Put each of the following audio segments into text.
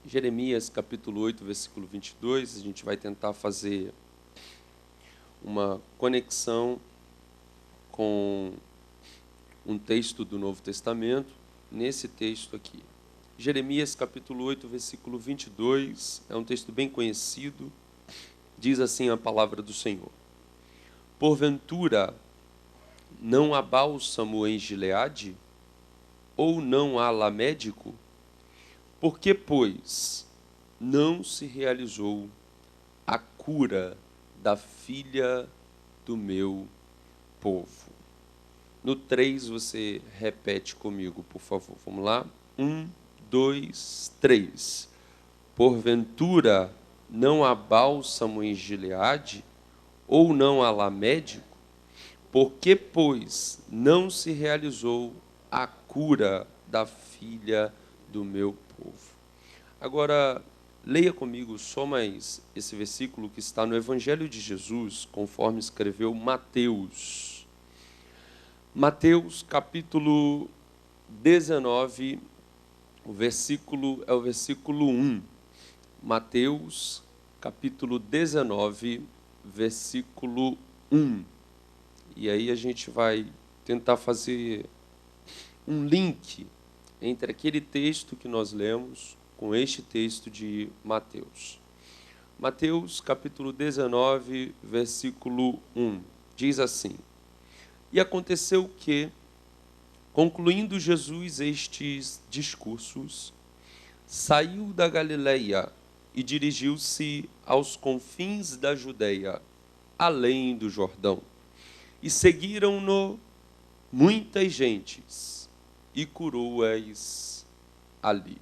Jeremias capítulo 8, versículo 22, a gente vai tentar fazer uma conexão com um texto do Novo Testamento, nesse texto aqui. Jeremias capítulo 8, versículo 22, é um texto bem conhecido, diz assim a palavra do Senhor: Porventura, não há bálsamo em Gileade? Ou não há lá médico? Por que, pois, não se realizou a cura da filha do meu povo? No 3 você repete comigo, por favor. Vamos lá? 1, 2, 3. Porventura, não há bálsamo em Gileade? Ou não há lá médico? Por que, pois, não se realizou a cura da filha do meu povo? Agora, leia comigo só mais esse versículo que está no Evangelho de Jesus, conforme escreveu Mateus. Mateus, capítulo 19, o versículo 1. Mateus, capítulo 19, versículo 1. E aí a gente vai tentar fazer um link entre aquele texto que nós lemos com este texto de Mateus. Mateus, capítulo 19, versículo 1, diz assim: E aconteceu que, concluindo Jesus estes discursos, saiu da Galileia e dirigiu-se aos confins da Judeia, além do Jordão. E seguiram-no muitas gentes, e curou-as ali.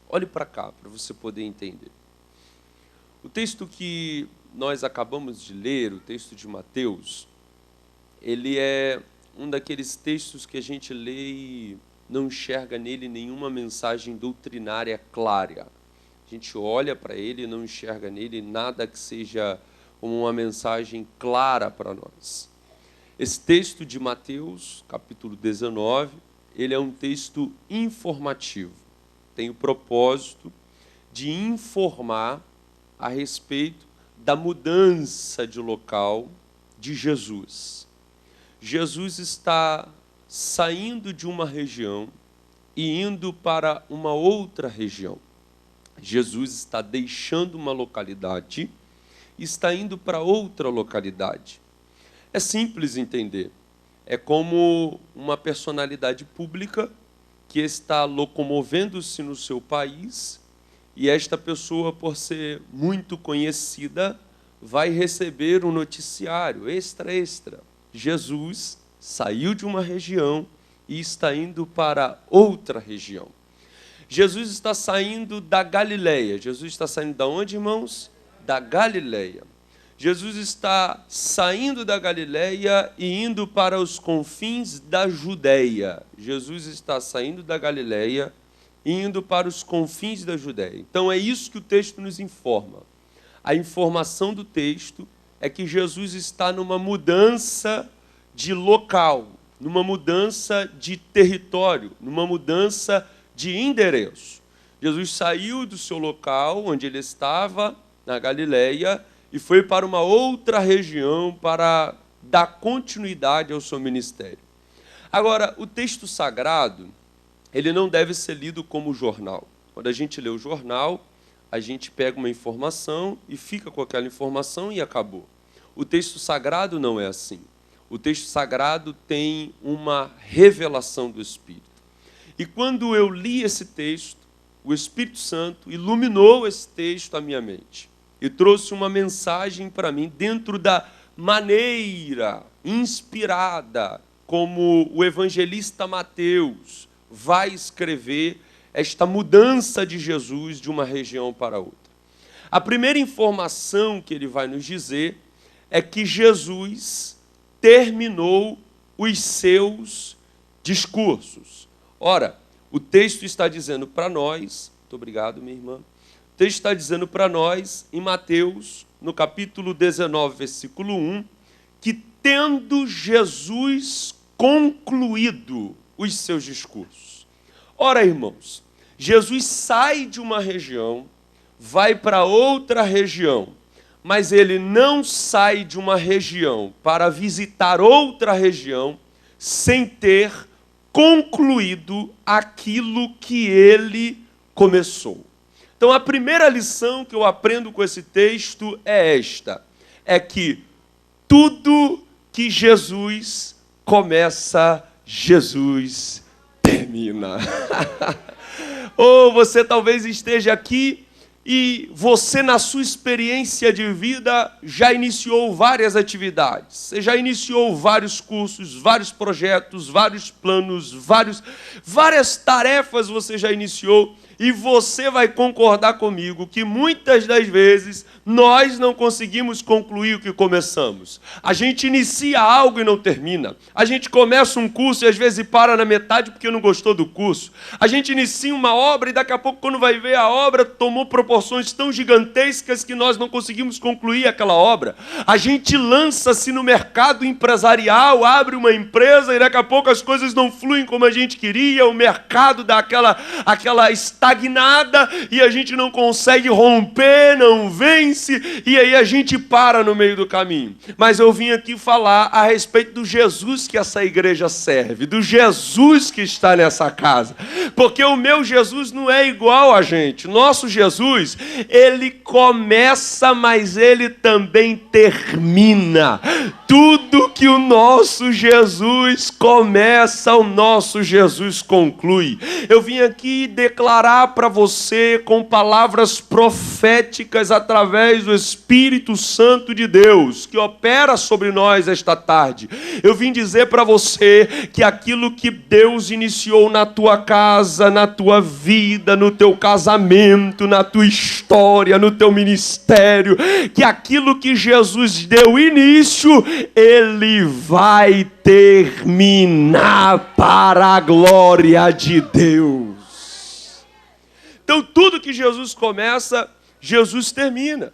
Olhe para cá, para você poder entender. O texto que nós acabamos de ler, o texto de Mateus, ele é um daqueles textos que a gente lê e não enxerga nele nenhuma mensagem doutrinária clara. A gente olha para ele e não enxerga nele nada que seja uma mensagem clara para nós. Esse texto de Mateus, capítulo 19, ele é um texto informativo. Tem o propósito de informar a respeito da mudança de local de Jesus. Jesus está saindo de uma região e indo para uma outra região. Jesus está deixando uma localidade e está indo para outra localidade. É simples entender. É como uma personalidade pública que está locomovendo-se no seu país e esta pessoa, por ser muito conhecida, vai receber um noticiário extra. Jesus saiu de uma região e está indo para outra região. Jesus está saindo da Galileia. Jesus está saindo da onde, irmãos? Da Galileia. Jesus está saindo da Galileia e indo para os confins da Judeia. Jesus está saindo da Galileia e indo para os confins da Judeia. Então é isso que o texto nos informa. A informação do texto é que Jesus está numa mudança de local, numa mudança de território, numa mudança de endereço. Jesus saiu do seu local, onde ele estava, na Galileia, e foi para uma outra região para dar continuidade ao seu ministério. Agora, o texto sagrado, ele não deve ser lido como jornal. Quando a gente lê o jornal, a gente pega uma informação e fica com aquela informação e acabou. O texto sagrado não é assim. O texto sagrado tem uma revelação do Espírito. E quando eu li esse texto, o Espírito Santo iluminou esse texto à minha mente e trouxe uma mensagem para mim dentro da maneira inspirada como o evangelista Mateus vai escrever esta mudança de Jesus de uma região para outra. A primeira informação que ele vai nos dizer é que Jesus terminou os seus discursos. Ora, o texto está dizendo para nós, muito obrigado, minha irmã, o texto está dizendo para nós, em Mateus, no capítulo 19, versículo 1, que tendo Jesus concluído os seus discursos. Ora, irmãos, Jesus sai de uma região vai para outra região, mas ele não sai de uma região para visitar outra região sem ter concluído aquilo que ele começou. Então, a primeira lição que eu aprendo com esse texto é esta: é que tudo que Jesus começa, Jesus termina. Ou você talvez esteja aqui e você, na sua experiência de vida, já iniciou várias atividades. Você já iniciou vários cursos, vários projetos, vários planos, várias tarefas você já iniciou. E você vai concordar comigo que muitas das vezes nós não conseguimos concluir o que começamos. A gente inicia algo e não termina. A gente começa um curso e às vezes para na metade porque não gostou do curso. A gente inicia uma obra e daqui a pouco, quando vai ver, a obra tomou proporções tão gigantescas que nós não conseguimos concluir aquela obra. A gente lança-se no mercado empresarial, abre uma empresa e daqui a pouco as coisas não fluem como a gente queria, o mercado dá aquela estagnada e a gente não consegue romper, não vence, e aí a gente para no meio do caminho. Mas eu vim aqui falar a respeito do Jesus que essa igreja serve, do Jesus que está nessa casa, porque o meu Jesus não é igual a gente. Nosso Jesus, ele começa, mas ele também termina. Tudo que o nosso Jesus começa, o nosso Jesus conclui. Eu vim aqui declarar para você com palavras proféticas através do Espírito Santo de Deus que opera sobre nós esta tarde. Eu vim dizer para você que aquilo que Deus iniciou na tua casa, na tua vida, no teu casamento, na tua história, no teu ministério, que aquilo que Jesus deu início, ele vai terminar para a glória de Deus. Então, tudo que Jesus começa, Jesus termina.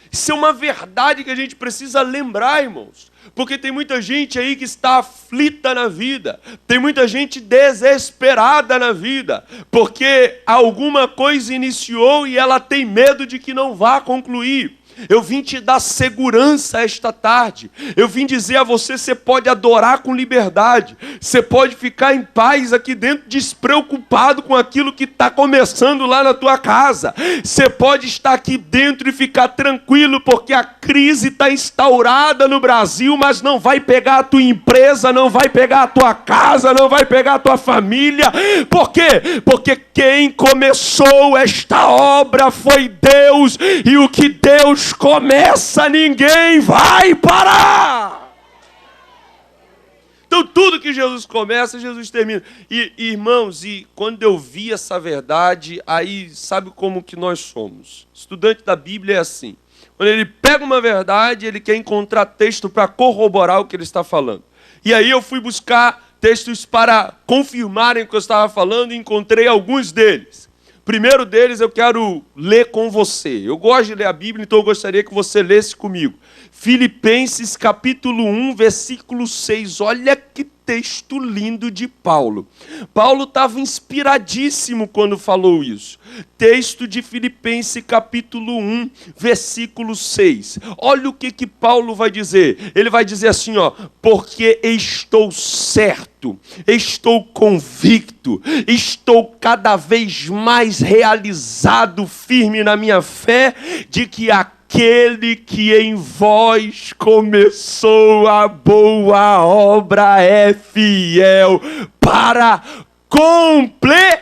Isso é uma verdade que a gente precisa lembrar, irmãos. Porque tem muita gente aí que está aflita na vida. Tem muita gente desesperada na vida. Porque alguma coisa iniciou e ela tem medo de que não vá concluir. Eu vim te dar segurança esta tarde. Eu vim dizer a você, você pode adorar com liberdade. Você pode ficar em paz aqui dentro, despreocupado com aquilo que está começando lá na tua casa. Você pode estar aqui dentro e ficar tranquilo, porque a crise está instaurada no Brasil, mas não vai pegar a tua empresa, não vai pegar a tua casa, não vai pegar a tua família. Por quê? Porque quem começou esta obra foi Deus, e o que Deus começa, ninguém vai parar. Então, tudo que Jesus começa, Jesus termina. E irmãos, e quando eu vi essa verdade, aí sabe como que nós somos? Estudante da Bíblia é assim. Quando ele pega uma verdade, ele quer encontrar texto para corroborar o que ele está falando. E aí eu fui buscar textos para confirmarem o que eu estava falando e encontrei alguns deles. Primeiro deles eu quero ler com você. Eu gosto de ler a Bíblia, então eu gostaria que você lesse comigo. Filipenses capítulo 1, versículo 6. Olha que texto lindo de Paulo. Paulo estava inspiradíssimo quando falou isso. Texto de Filipenses capítulo 1, versículo 6. Olha o que Paulo vai dizer. Ele vai dizer assim, ó: porque estou certo, estou convicto, estou cada vez mais realizado, firme na minha fé, de que aquele que em vós começou a boa obra é fiel para completá-la.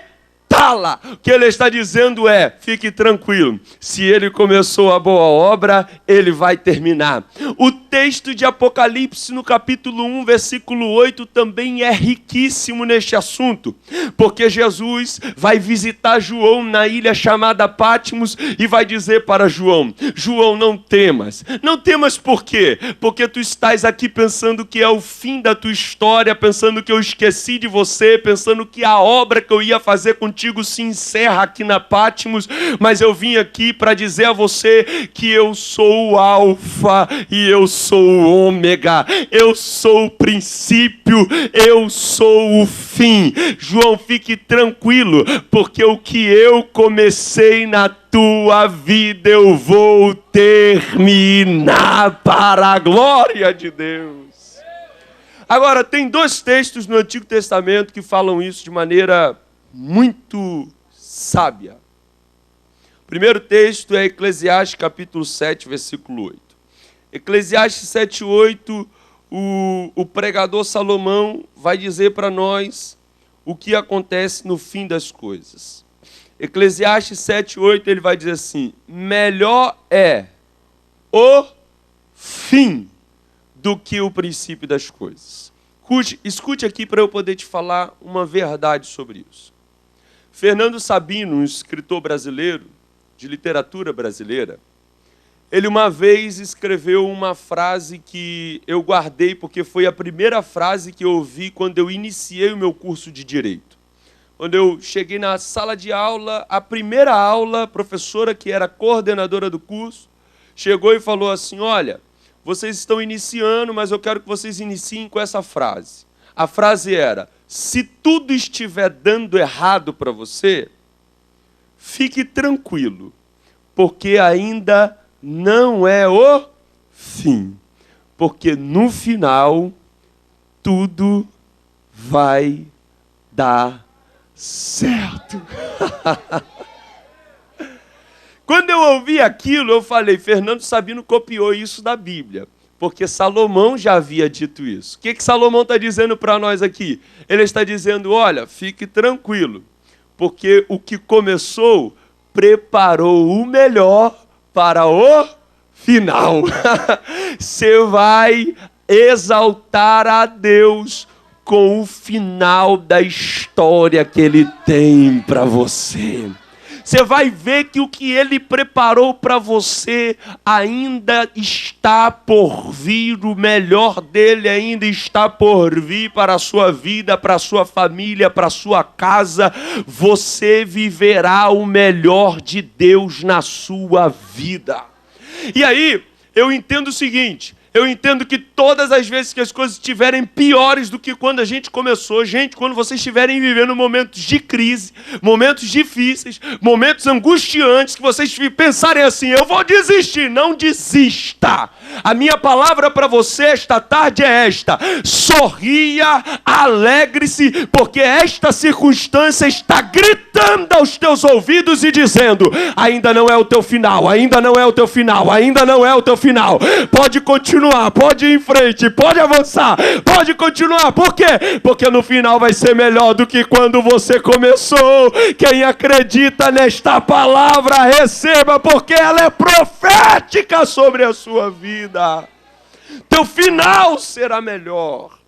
O que ele está dizendo é: fique tranquilo, se ele começou a boa obra, ele vai terminar. O texto de Apocalipse no capítulo 1, versículo 8 também é riquíssimo neste assunto, porque Jesus vai visitar João na ilha chamada Patmos e vai dizer para João: João, não temas. Não temas por quê? Porque tu estás aqui pensando que é o fim da tua história, pensando que eu esqueci de você, pensando que a obra que eu ia fazer contigo contigo se encerra aqui na Patmos, mas eu vim aqui para dizer a você que eu sou o Alfa e eu sou o Ômega, eu sou o princípio, eu sou o fim. João, fique tranquilo, porque o que eu comecei na tua vida eu vou terminar para a glória de Deus. Agora, tem 2 textos no Antigo Testamento que falam isso de maneira muito sábia. O primeiro texto é Eclesiastes capítulo 7, versículo 8. Eclesiastes 7, 8, o pregador Salomão vai dizer para nós o que acontece no fim das coisas. Eclesiastes 7, 8, ele vai dizer assim: melhor é o fim do que o princípio das coisas. Escute aqui para eu poder te falar uma verdade sobre isso. Fernando Sabino, um escritor brasileiro, de literatura brasileira, ele uma vez escreveu uma frase que eu guardei porque foi a primeira frase que eu ouvi quando eu iniciei o meu curso de Direito. Quando eu cheguei na sala de aula, a primeira aula, a professora que era coordenadora do curso, chegou e falou assim: olha, vocês estão iniciando, mas eu quero que vocês iniciem com essa frase. A frase era: se tudo estiver dando errado para você, fique tranquilo, porque ainda não é o fim. Porque no final, tudo vai dar certo. Quando eu ouvi aquilo, eu falei: Fernando Sabino copiou isso da Bíblia, porque Salomão já havia dito isso. O que Salomão está dizendo para nós aqui? Ele está dizendo: olha, fique tranquilo, porque o que começou preparou o melhor para o final. Você vai exaltar a Deus com o final da história que Ele tem para você. Você vai ver que o que Ele preparou para você ainda está por vir, o melhor dele ainda está por vir para a sua vida, para a sua família, para a sua casa. Você viverá o melhor de Deus na sua vida. E aí, eu entendo o seguinte: eu entendo que todas as vezes que as coisas estiverem piores do que quando a gente começou, gente, quando vocês estiverem vivendo momentos de crise, momentos difíceis, momentos angustiantes, que vocês pensarem assim: eu vou desistir. Não desista. A minha palavra para você esta tarde é esta: sorria, alegre-se, porque esta circunstância está gritando aos teus ouvidos e dizendo: ainda não é o teu final, ainda não é o teu final, ainda não é o teu final. Pode continuar, pode ir em frente, pode avançar, pode continuar. Por quê? Porque no final vai ser melhor do que quando você começou. Quem acredita nesta palavra, receba, porque ela é profética sobre a sua vida. Teu final será melhor.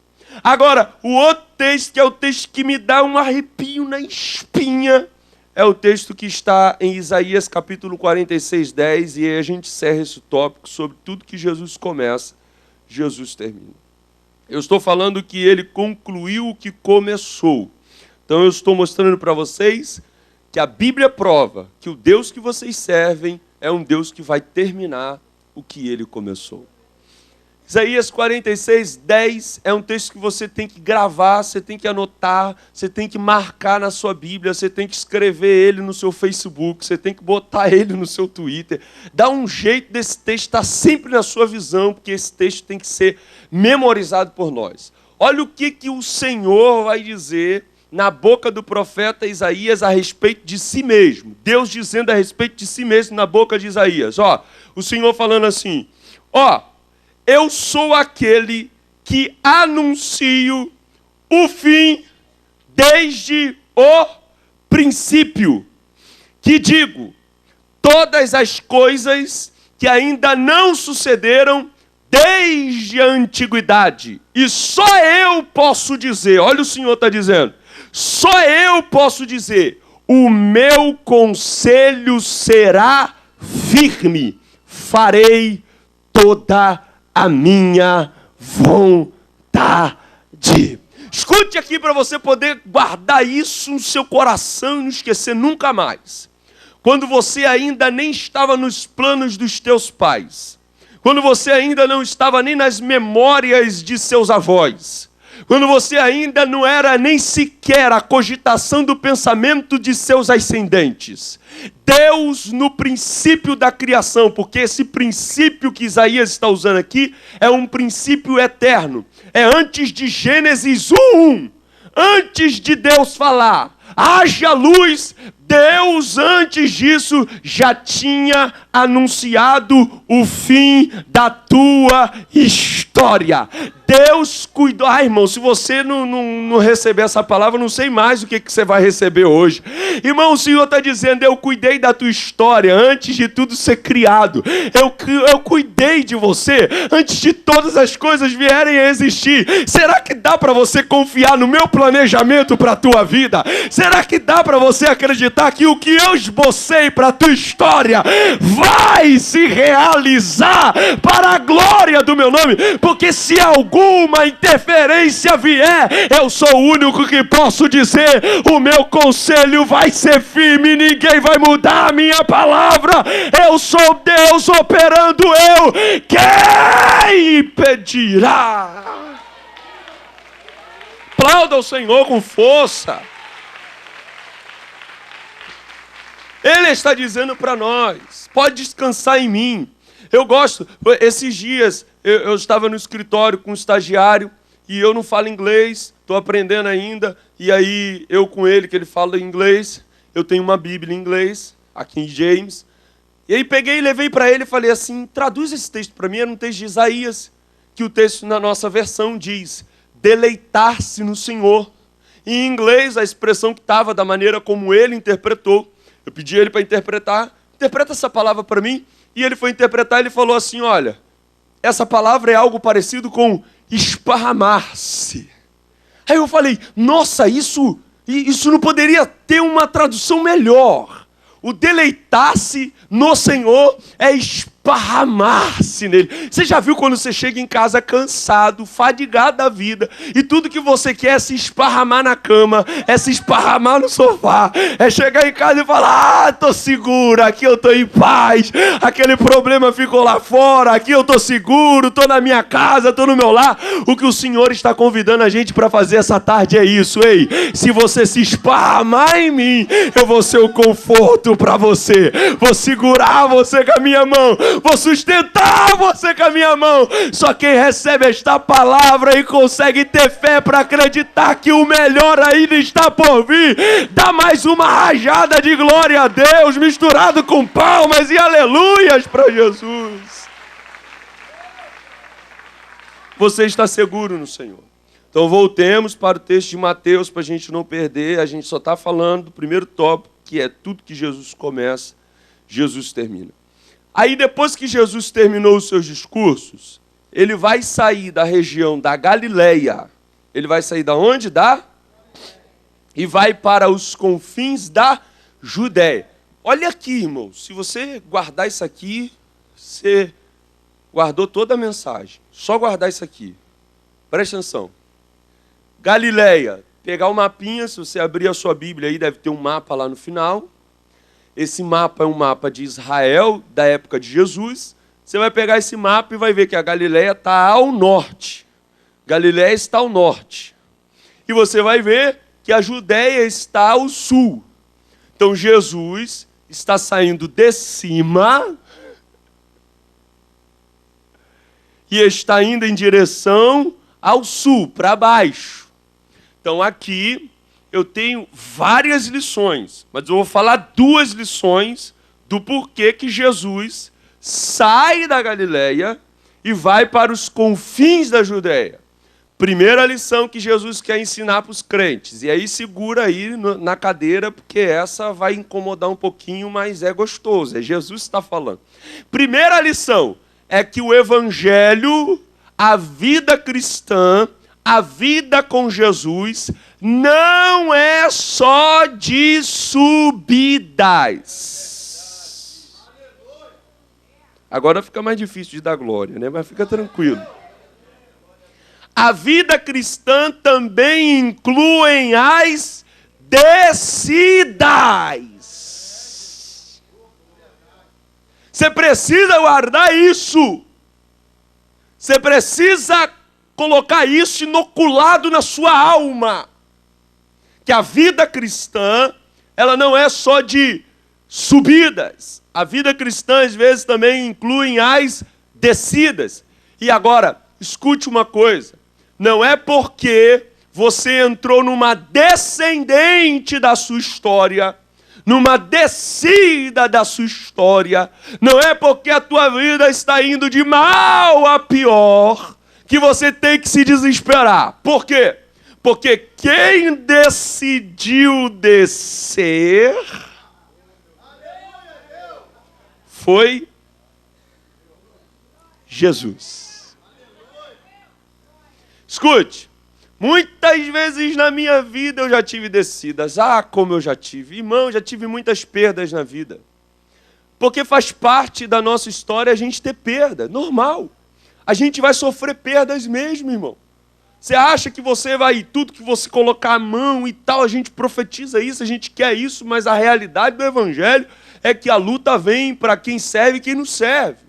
Agora, o outro texto, que é o texto que me dá um arrepio na espinha, é o texto que está em Isaías capítulo 46, 10, e aí a gente encerra esse tópico sobre tudo que Jesus começa, Jesus termina. Eu estou falando que Ele concluiu o que começou. Então eu estou mostrando para vocês que a Bíblia prova que o Deus que vocês servem é um Deus que vai terminar o que Ele começou. Isaías 46, 10 é um texto que você tem que gravar, você tem que anotar, você tem que marcar na sua Bíblia, você tem que escrever ele no seu Facebook, você tem que botar ele no seu Twitter. Dá um jeito desse texto estar sempre na sua visão, porque esse texto tem que ser memorizado por nós. Olha o que o Senhor vai dizer na boca do profeta Isaías a respeito de si mesmo. Deus dizendo a respeito de si mesmo na boca de Isaías. O Senhor falando assim: eu sou aquele que anuncio o fim desde o princípio, que digo todas as coisas que ainda não sucederam desde a antiguidade. E só eu posso dizer, olha o Senhor está dizendo, só eu posso dizer: o meu conselho será firme, farei toda a minha vontade. Escute aqui para você poder guardar isso no seu coração e não esquecer nunca mais. Quando você ainda nem estava nos planos dos teus pais, quando você ainda não estava nem nas memórias de seus avós, quando você ainda não era nem sequer a cogitação do pensamento de seus ascendentes, Deus no princípio da criação, porque esse princípio que Isaías está usando aqui é um princípio eterno, é antes de Gênesis 1, antes de Deus falar, haja luz, Deus antes disso já tinha anunciado o fim da tua história. Deus cuidou. Irmão, se você não receber essa palavra, eu não sei mais o que você vai receber hoje. Irmão, o Senhor está dizendo, eu cuidei da tua história antes de tudo ser criado. Eu cuidei de você antes de todas as coisas vierem a existir. Será que dá para você confiar no meu planejamento para a tua vida? Será que dá para você acreditar que o que eu esbocei para a tua história vai se realizar para a glória do meu nome? Porque se alguma interferência vier, eu sou o único que posso dizer, o meu conselho vai ser firme, ninguém vai mudar a minha palavra. Eu sou Deus operando, quem impedirá? Aplauda o Senhor com força. Ele está dizendo para nós, pode descansar em mim. Eu gosto, esses dias eu estava no escritório com um estagiário e eu não falo inglês, estou aprendendo ainda, e aí eu com ele, que ele fala inglês, eu tenho uma Bíblia em inglês, aqui em James, e aí peguei e levei para ele e falei assim, traduz esse texto para mim, era um texto de Isaías, que o texto na nossa versão diz, deleitar-se no Senhor. Em inglês, a expressão que estava da maneira como ele interpretou, eu pedi ele para interpreta essa palavra para mim, e ele foi interpretar e ele falou assim, olha, essa palavra é algo parecido com esparramar-se. Aí eu falei, nossa, isso não poderia ter uma tradução melhor. O deleitar-se no Senhor é esparramar-se nele. Você já viu quando você chega em casa cansado, fadigado da vida, e tudo que você quer é se esparramar na cama, é se esparramar no sofá, é chegar em casa e falar, tô seguro, aqui eu tô em paz, aquele problema ficou lá fora, aqui eu tô seguro, tô na minha casa, tô no meu lar. O que o Senhor está convidando a gente para fazer essa tarde é isso, ei, se você se esparramar em mim, eu vou ser o conforto para você, vou segurar você com a minha mão, vou sustentar você com a minha mão. Só quem recebe esta palavra e consegue ter fé para acreditar que o melhor ainda está por vir, dá mais uma rajada de glória a Deus, misturado com palmas e aleluias para Jesus. Você está seguro no Senhor. Então voltemos para o texto de Mateus para a gente não perder. A gente só está falando do primeiro tópico, que é tudo que Jesus começa, Jesus termina. Aí depois que Jesus terminou os seus discursos, ele vai sair da região da Galileia. Ele vai sair da onde? E vai para os confins da Judéia. Olha aqui, irmão, se você guardar isso aqui, você guardou toda a mensagem. Só guardar isso aqui. Presta atenção. Galileia. Pegar o mapinha, se você abrir a sua Bíblia aí, deve ter um mapa lá no final. Esse mapa é um mapa de Israel, da época de Jesus. Você vai pegar esse mapa e vai ver que a Galileia está ao norte. Galileia está ao norte. E você vai ver que a Judéia está ao sul. Então Jesus está saindo de cima e está indo em direção ao sul, para baixo. Então aqui eu tenho várias lições, mas eu vou falar 2 lições do porquê que Jesus sai da Galileia e vai para os confins da Judéia. Primeira lição que Jesus quer ensinar para os crentes, e aí segura aí na cadeira, porque essa vai incomodar um pouquinho, mas é gostoso, é Jesus que está falando. Primeira lição é que o Evangelho, a vida cristã, a vida com Jesus não é só de subidas. Agora fica mais difícil de dar glória, né? Mas fica tranquilo. a vida cristã também inclui as descidas. Você precisa guardar isso. Você precisa colocar isso inoculado na sua alma. Que a vida cristã, ela não é só de subidas. A vida cristã, às vezes, também inclui as descidas. E agora, escute uma coisa. Não é porque você entrou numa descendente da sua história, numa descida da sua história, não é porque a tua vida está indo de mal a pior, que você tem que se desesperar. Por quê? Porque quem decidiu descer foi Jesus. Escute, muitas vezes na minha vida eu já tive descidas. Ah, como eu já tive. Irmão, eu já tive muitas perdas na vida. Porque faz parte da nossa história a gente ter perda, normal. A gente vai sofrer perdas mesmo, irmão. Você acha que você vai, tudo que você colocar a mão e tal, a gente profetiza isso, a gente quer isso, mas a realidade do Evangelho é que a luta vem para quem serve e quem não serve.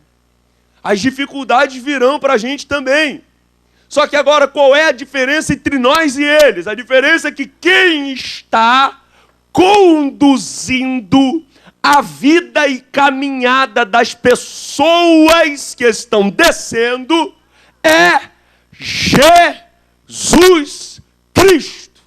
As dificuldades virão para a gente também. Só que agora, qual é a diferença entre nós e eles? A diferença é que quem está conduzindo a vida e caminhada das pessoas que estão descendo é Jesus Cristo.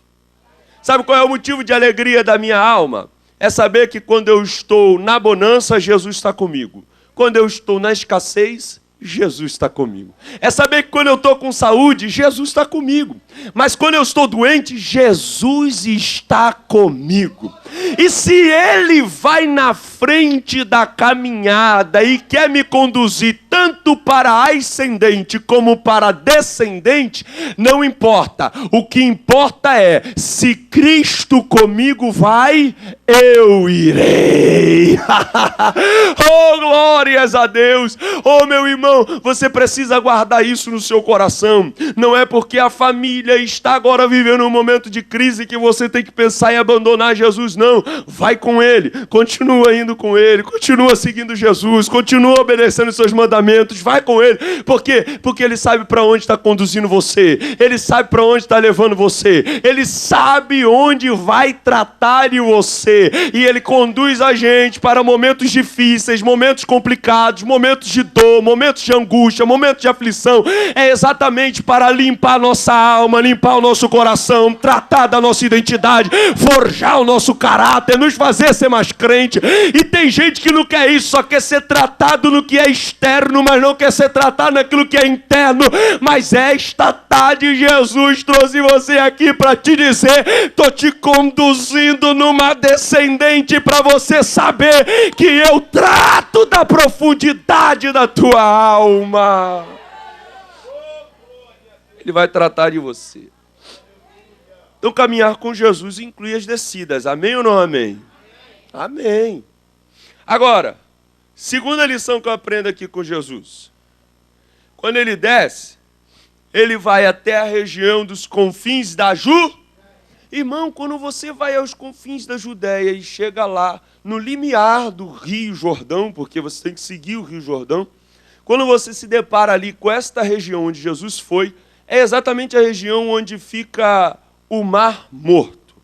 Sabe qual é o motivo de alegria da minha alma? É saber que quando eu estou na bonança, Jesus está comigo. Quando eu estou na escassez, Jesus está comigo. É saber que quando eu estou com saúde, Jesus está comigo. Mas quando eu estou doente, Jesus está comigo. E se Ele vai na frente da caminhada e quer me conduzir tanto para ascendente como para descendente, não importa. O que importa é, se Cristo comigo vai, eu irei. Oh, glórias a Deus. Oh, meu irmão, você precisa guardar isso no seu coração. Não é porque a família está agora vivendo um momento de crise que você tem que pensar em abandonar Jesus, não. Vai com Ele, continua indo com Ele, continua seguindo Jesus, continua obedecendo os seus mandamentos, vai com Ele. Por quê? Porque Ele sabe para onde está conduzindo você, Ele sabe para onde está levando você, Ele sabe onde vai tratar de você, e Ele conduz a gente para momentos difíceis, momentos complicados, momentos de dor, momentos de angústia, momentos de aflição. É exatamente para limpar a nossa alma, limpar o nosso coração, tratar da nossa identidade, forjar o nosso caráter, nos fazer ser mais crente. E tem gente que não quer isso, só quer ser tratado no que é externo, mas não quer ser tratado naquilo que é interno. Mas esta tarde Jesus trouxe você aqui para te dizer: estou te conduzindo numa descendente para você saber que eu trato da profundidade da tua alma. Ele vai tratar de você. Então, caminhar com Jesus inclui as descidas. Amém ou não amém? Amém. Agora, segunda lição que eu aprendo aqui com Jesus. Quando ele desce, ele vai até a região dos confins da Irmão, quando você vai aos confins da Judéia e chega lá, no limiar do Rio Jordão, porque você tem que seguir o Rio Jordão, quando você se depara ali com esta região onde Jesus foi, é exatamente a região onde fica o Mar Morto.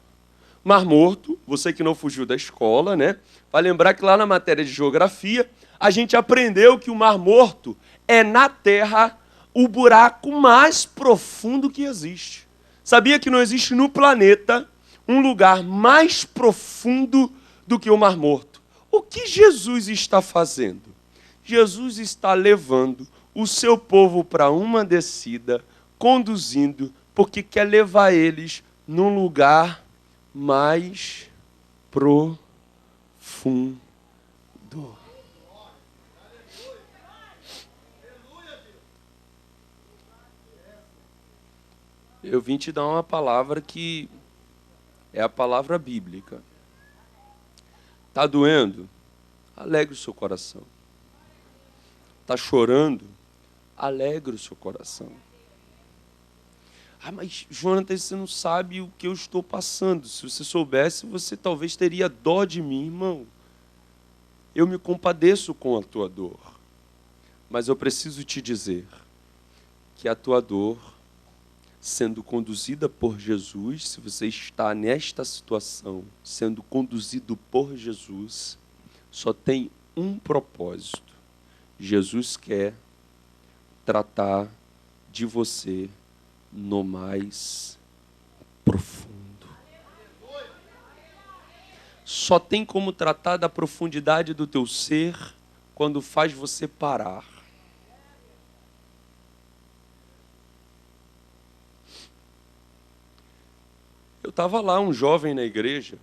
Mar Morto, você que não fugiu da escola, né? Vai lembrar que lá na matéria de geografia, a gente aprendeu que o Mar Morto é na Terra o buraco mais profundo que existe. Sabia que não existe no planeta um lugar mais profundo do que o Mar Morto? O que Jesus está fazendo? Jesus está levando o seu povo para uma descida, conduzindo, porque quer levar eles num lugar mais profundo. Eu vim te dar uma palavra que é a palavra bíblica. Está doendo? Alegre o seu coração. Está chorando? Alegre o seu coração. Ah, mas Jonatas, você não sabe o que eu estou passando. Se você soubesse, você talvez teria dó de mim, irmão. Eu me compadeço com a tua dor. Mas eu preciso te dizer que a tua dor, sendo conduzida por Jesus, se você está nesta situação, sendo conduzido por Jesus, só tem um propósito. Jesus quer tratar de você no mais profundo. Só tem como tratar da profundidade do teu ser quando faz você parar. Eu estava lá, um jovem na igreja,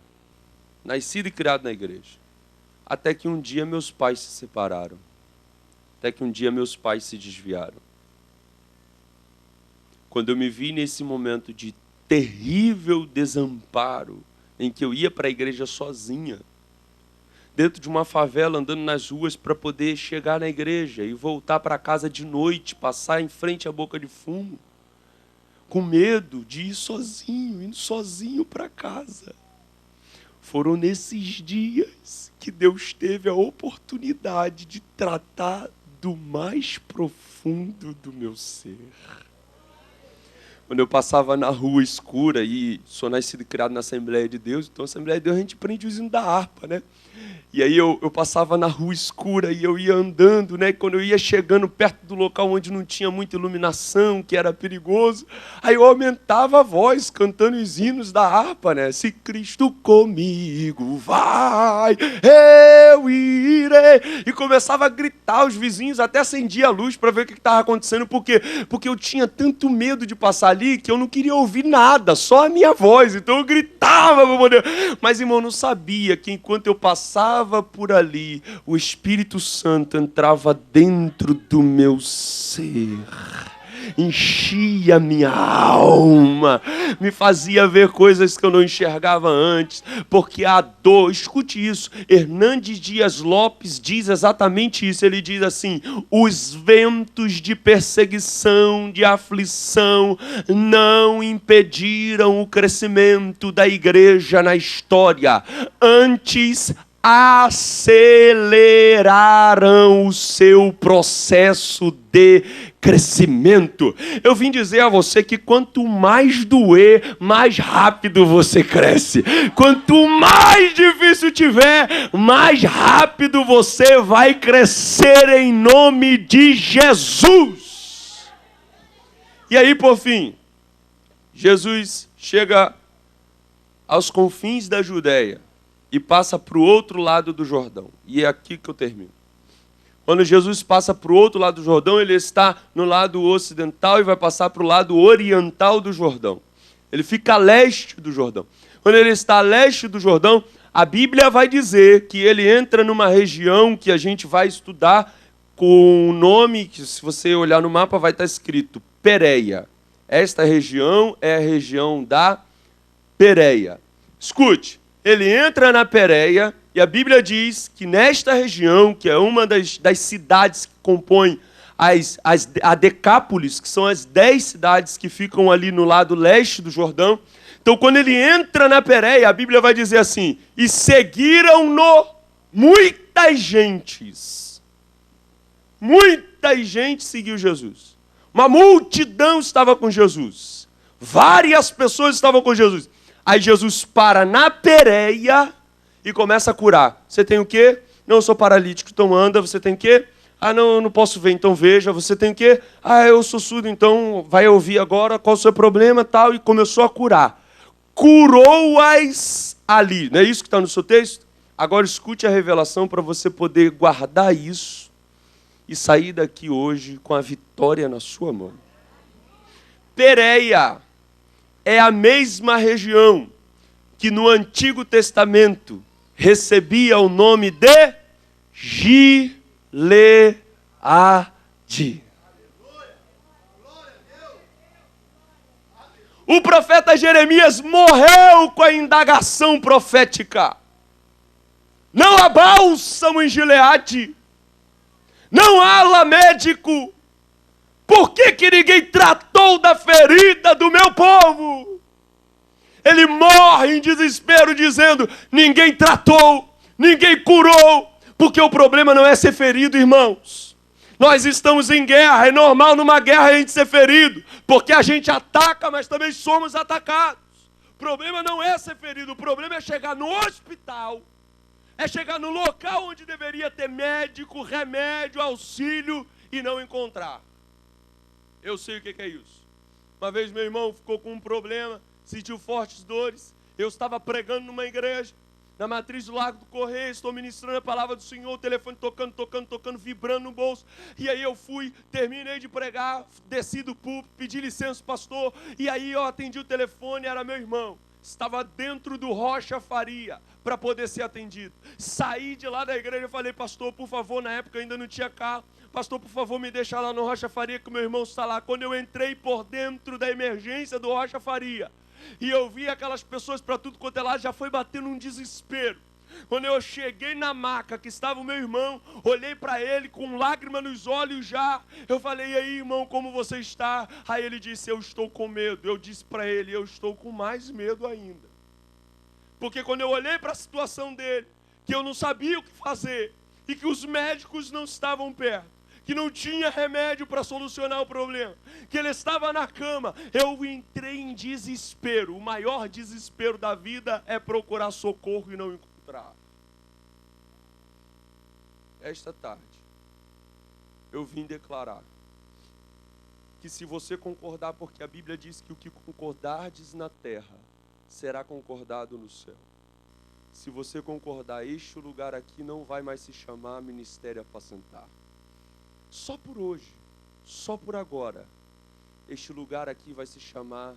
nascido e criado na igreja, até que um dia meus pais se separaram, até que um dia meus pais se desviaram. Quando eu me vi nesse momento de terrível desamparo, em que eu ia para a igreja sozinha, dentro de uma favela, andando nas ruas para poder chegar na igreja e voltar para casa de noite, passar em frente à boca de fumo, com medo de ir sozinho, indo sozinho para casa. Foram nesses dias que Deus teve a oportunidade de tratar do mais profundo do meu ser. Quando eu passava na rua escura, e sou nascido e criado na Assembleia de Deus, então a Assembleia de Deus a gente prende o hino da harpa, né? E aí eu passava na rua escura e eu ia andando, né? Quando eu ia chegando perto do local onde não tinha muita iluminação, que era perigoso, aí eu aumentava a voz, cantando os hinos da harpa, né? Se Cristo comigo vai, eu irei. E começava a gritar, os vizinhos até acendia a luz para ver o que estava acontecendo. Por quê? Porque eu tinha tanto medo de passar ali que eu não queria ouvir nada, só a minha voz. Então eu gritava, meu poder. Mas, irmão, eu não sabia que enquanto eu passava por ali, o Espírito Santo entrava dentro do meu ser, enchia minha alma, me fazia ver coisas que eu não enxergava antes, porque a dor, escute isso, Hernandes Dias Lopes diz exatamente isso, ele diz assim: os ventos de perseguição, de aflição, não impediram o crescimento da igreja na história, antes aceleraram o seu processo de crescimento. Eu vim dizer a você que quanto mais doer, mais rápido você cresce. Quanto mais difícil tiver, mais rápido você vai crescer em nome de Jesus. E aí, por fim, Jesus chega aos confins da Judéia e passa para o outro lado do Jordão. E é aqui que eu termino. Quando Jesus passa para o outro lado do Jordão, ele está no lado ocidental e vai passar para o lado oriental do Jordão. Ele fica a leste do Jordão. Quando ele está a leste do Jordão, a Bíblia vai dizer que ele entra numa região que a gente vai estudar com o nome, que se você olhar no mapa vai estar escrito Pérea. Esta região é a região da Pérea. Escute. Ele entra na Pérea e a Bíblia diz que nesta região, que é uma das cidades que compõem a Decápolis, que são as 10 cidades que ficam ali no lado leste do Jordão. Então, quando ele entra na Pérea, a Bíblia vai dizer assim: e seguiram-no muitas gentes. Muita gente seguiu Jesus. Uma multidão estava com Jesus. Várias pessoas estavam com Jesus. Aí Jesus para na Pérea e começa a curar. Você tem o quê? Não, eu sou paralítico, então anda. Você tem o quê? Ah, não, eu não posso ver, então veja. Você tem o quê? Ah, eu sou surdo, então vai ouvir agora qual o seu problema, tal. E começou a curar. Curou-as ali. Não é isso que está no seu texto? Agora escute a revelação para você poder guardar isso e sair daqui hoje com a vitória na sua mão. Pérea é a mesma região que no Antigo Testamento recebia o nome de Gileade. O profeta Jeremias morreu com a indagação profética. Não há bálsamo em Gileade. Não há ala médico. Por que que ninguém tratou da ferida do meu povo? Ele morre em desespero dizendo, ninguém tratou, ninguém curou, porque o problema não é ser ferido, irmãos. Nós estamos em guerra, é normal numa guerra a gente ser ferido, porque a gente ataca, mas também somos atacados. O problema não é ser ferido, o problema é chegar no hospital, é chegar no local onde deveria ter médico, remédio, auxílio e não encontrar. Eu sei o que é isso. Uma vez meu irmão ficou com um problema, sentiu fortes dores, eu estava pregando numa igreja, na matriz do Largo do Correio, estou ministrando a palavra do Senhor, o telefone tocando, vibrando no bolso. E aí eu fui, terminei de pregar, desci do púlpito, pedi licença, pastor. E aí eu atendi o telefone, era meu irmão. Estava dentro do Rocha Faria para poder ser atendido. Saí de lá da igreja e falei, pastor, por favor, na época ainda não tinha carro. Pastor, por favor, me deixa lá no Rocha Faria que o meu irmão está lá. Quando eu entrei por dentro da emergência do Rocha Faria, e eu vi aquelas pessoas para tudo quanto é lado, já foi batendo um desespero. Quando eu cheguei na maca que estava o meu irmão, olhei para ele com lágrima nos olhos já. Eu falei, e aí, irmão, como você está? Aí ele disse, eu estou com medo. Eu disse para ele, eu estou com mais medo ainda. Porque quando eu olhei para a situação dele, que eu não sabia o que fazer, e que os médicos não estavam perto, que não tinha remédio para solucionar o problema, que ele estava na cama, eu entrei em desespero. O maior desespero da vida é procurar socorro e não encontrar. Esta tarde, eu vim declarar que se você concordar, porque a Bíblia diz que o que concordardes na terra, será concordado no céu. Se você concordar, este lugar aqui não vai mais se chamar Ministério Apacentar. Só por hoje, só por agora, este lugar aqui vai se chamar